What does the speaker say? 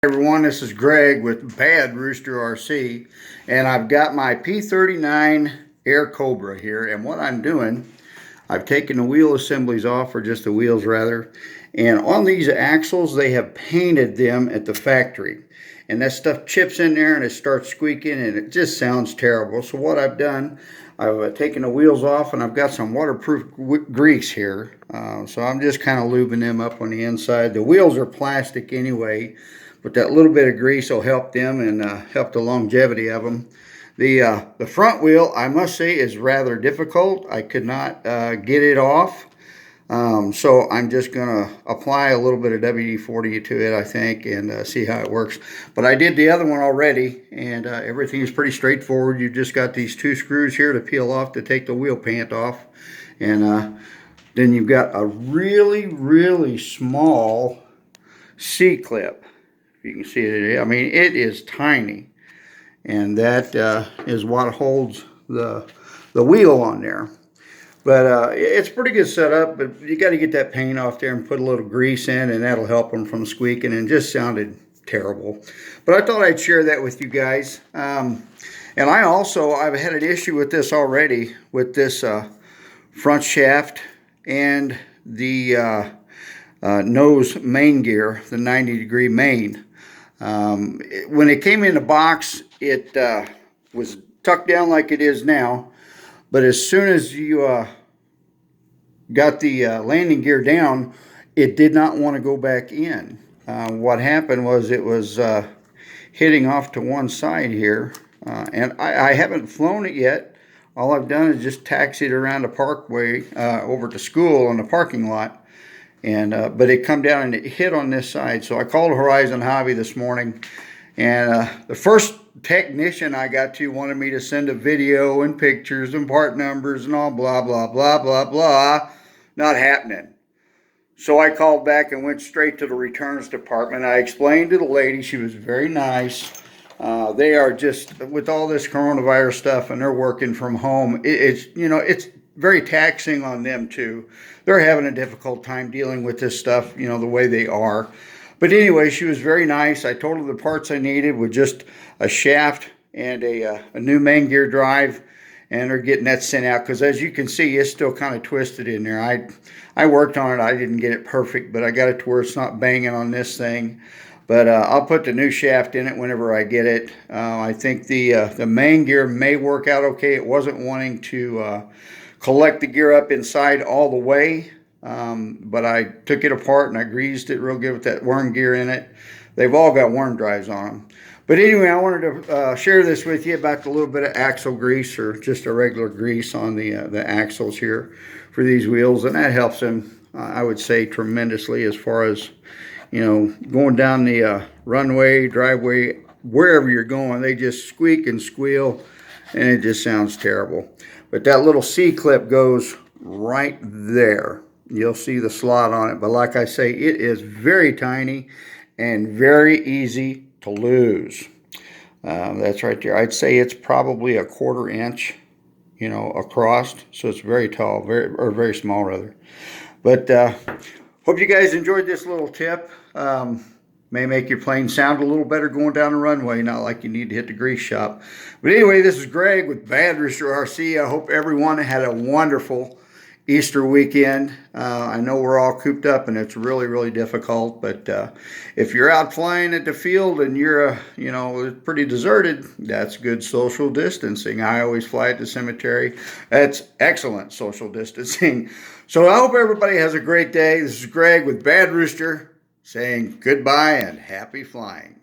Everyone, this is Greg with Bad Rooster RC, and I've got my P39 AirCobra here. And what I'm doing, I've taken the wheel assemblies off, or just the wheels rather, and on these axles they have painted them at the factory, and that stuff chips in there and it starts squeaking and it just sounds terrible. So what I've done, I've taken the wheels off and I've got some waterproof grease here, so I'm just kind of lubing them up on the inside. The wheels are plastic anyway, but that little bit of grease will help them and help the longevity of them. The front wheel, I must say, is rather difficult. I could not get it off. So I'm just going to apply a little bit of WD-40 to it, I think, and see how it works. But I did the other one already, and everything is pretty straightforward. You've just got these two screws here to peel off to take the wheel pant off. And then you've got a really, really small C-clip. You can see it. I mean, it is tiny, and that is what holds the wheel on there. But it's pretty good setup. But you got to get that paint off there and put a little grease in, and that'll help them from squeaking. And just sounded terrible. But I thought I'd share that with you guys. And I've had an issue with this already, with this front shaft and the nose main gear, the 90-degree main. When it came in the box, it was tucked down like it is now, but as soon as you got the landing gear down, it did not want to go back in. What happened was it was hitting off to one side here, and I haven't flown it yet. All I've done is just taxied around the parkway over to school on the parking lot. And but it come down and it hit on this side. So I called Horizon Hobby this morning, and the first technician I got to wanted me to send a video and pictures and part numbers and all blah blah blah blah blah. Not happening. So I called back and went straight to the returns department. I explained to the lady. She was very nice. They are just, with all this coronavirus stuff, and they're working from home, it's very taxing on them too. They're having a difficult time dealing with this stuff, the way they are. But anyway, she was very nice. I told her the parts I needed were just a shaft and a new main gear drive, and they're getting that sent out, because as you can see, it's still kind of twisted in there. I worked on it. I didn't get it perfect, but I got it to where it's not banging on this thing. But I'll put the new shaft in it whenever I get it. I think the main gear may work out okay. It wasn't wanting to collect the gear up inside all the way, but I took it apart and I greased it real good with that worm gear in it. They've all got worm drives on them. But anyway, I wanted to share this with you about the little bit of axle grease, or just a regular grease on the axles here for these wheels, and that helps them, I would say, tremendously, as far as going down the runway, driveway, wherever you're going. They just squeak and squeal, and it just sounds terrible. But that little C-clip goes right there. You'll see the slot on it. But like I say, it is very tiny and very easy to lose. That's right there. I'd say it's probably a 1/4 inch, across. So it's very tall, very small rather. But hope you guys enjoyed this little tip. May make your plane sound a little better going down the runway, not like you need to hit the grease shop. But anyway, this is Greg with Bad Rooster RC. I hope everyone had a wonderful Easter weekend. I know we're all cooped up and it's really, really difficult, but if you're out flying at the field and you're, it's pretty deserted, that's good social distancing. I always fly at the cemetery. That's excellent social distancing. So I hope everybody has a great day. This is Greg with Bad Rooster, saying goodbye and happy flying.